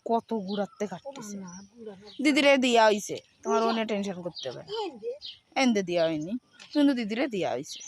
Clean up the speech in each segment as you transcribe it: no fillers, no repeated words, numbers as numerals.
কত গুড়াতে কাটতেছে দিদিরে দিয়া হইছে তোমার অনেক টেনশন করতে হবে এনদে দিয়া হয়নি কিন্তু দিদিরে দিয়া হইছে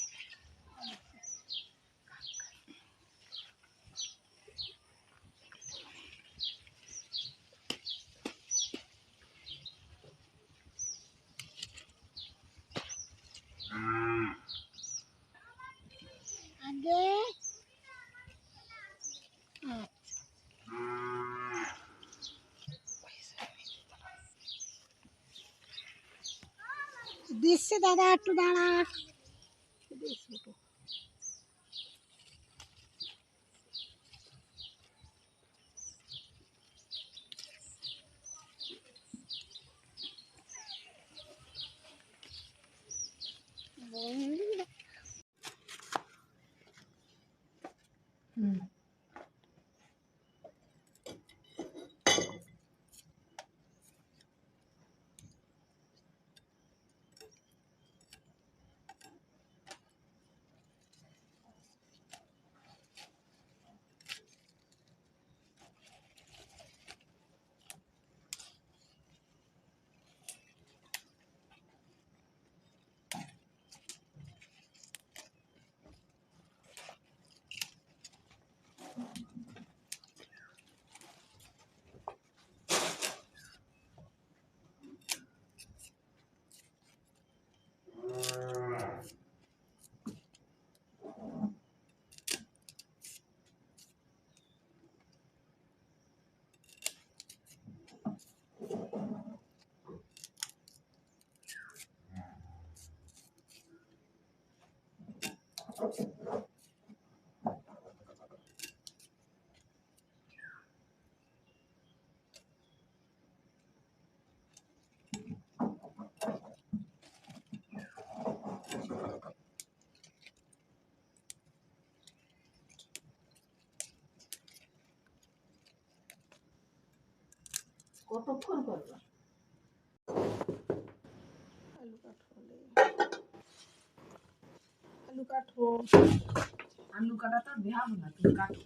দিচ্ছে দাদা একটু দাঁড়া কতক্ষণ করবা আলু কাটো আলু কাটা তো দেখাব না তুমি কাটো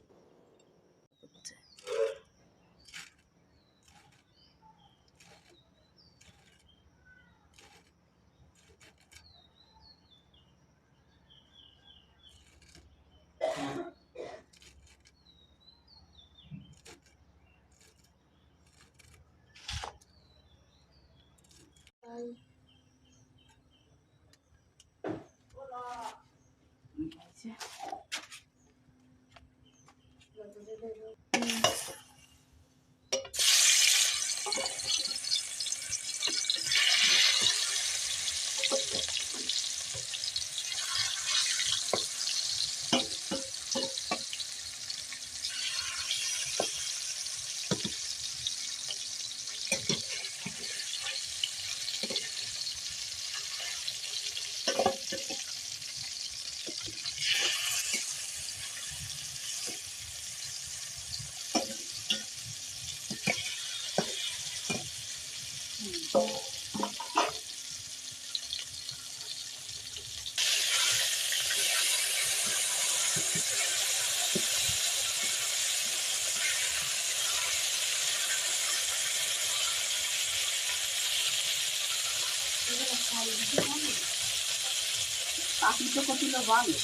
কাকি তো কছিল ভালো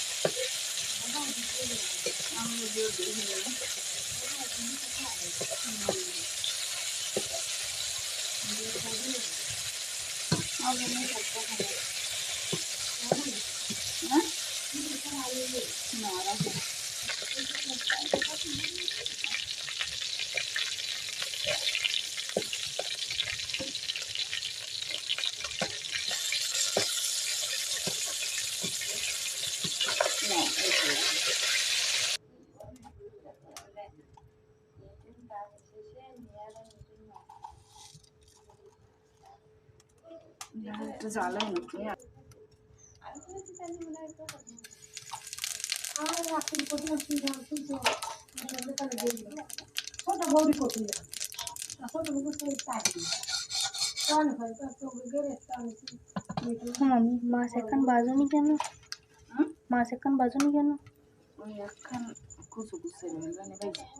আমি একটা জ্বালাই নাকি ছোট বৌরি করছিল ছোট বৌরি মামি মাছ এখন বাজনি কেন? হুম? মাছ এখন বাজনি কেন? ওই একখান কুচু কুচু জানি ভাইছে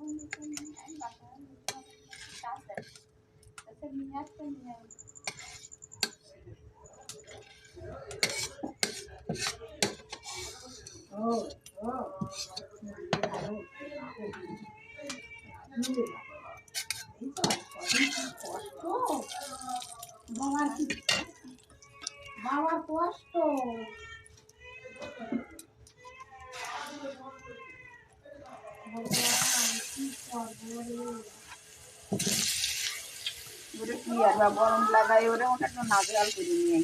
বাবার কষ্ট ওরে কি আর বা গরম লাগাই ওরে ওটা একটু নাজরাল করে নিয়ে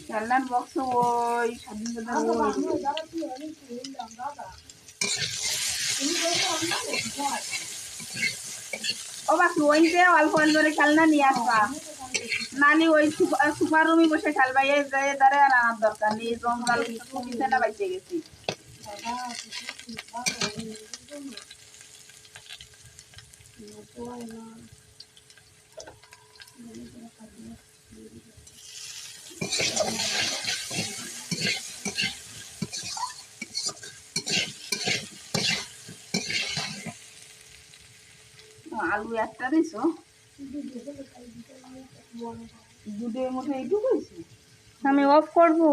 খেলনার বক্স ওই স্বাধীন ও বাকি ওইতে অল্প অল্প করে খেলনা নিয়ে আসবা নালি ওই সুপার রুমে বসে খেলবা এই দ্বারা আর আনার দরকার নেই জঞ্জাল কমিতে না বাইচে গেছি আলু একটা দিছো দুধের মধ্যে এইটুকু হয়েছে আমি অফ করবো।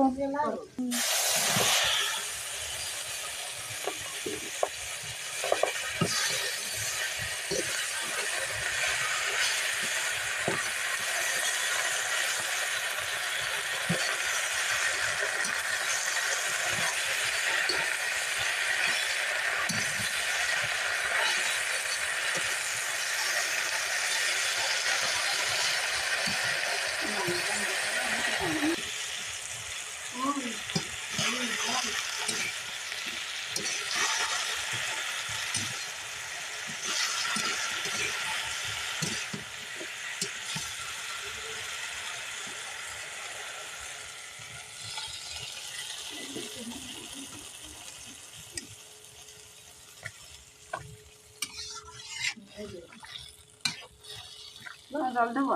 জল দেবো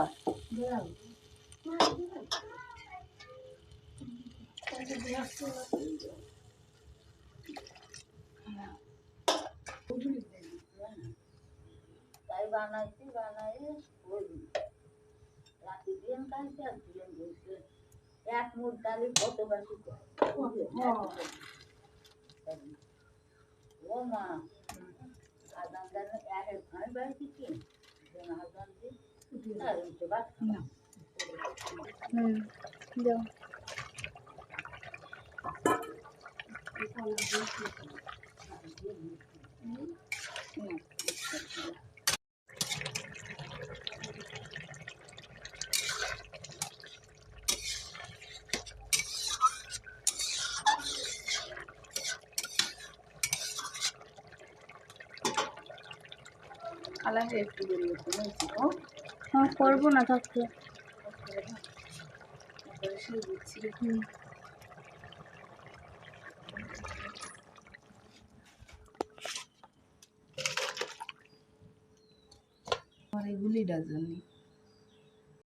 তাই বানাইছি বানাই রাতে দিন কালকে আর দিন বলছে এক মুঠ ডালি কত বাকি ও মা আদান জানে এক আমি বাড়িতে কি আদান দিই আর উঠে বাদ দাও। কালারে একটু পরিবর্তন হয়েছে ও হ্যাঁ করবো না থাকতে। সেই বুঝছি আমার এই গুলিটার জন্য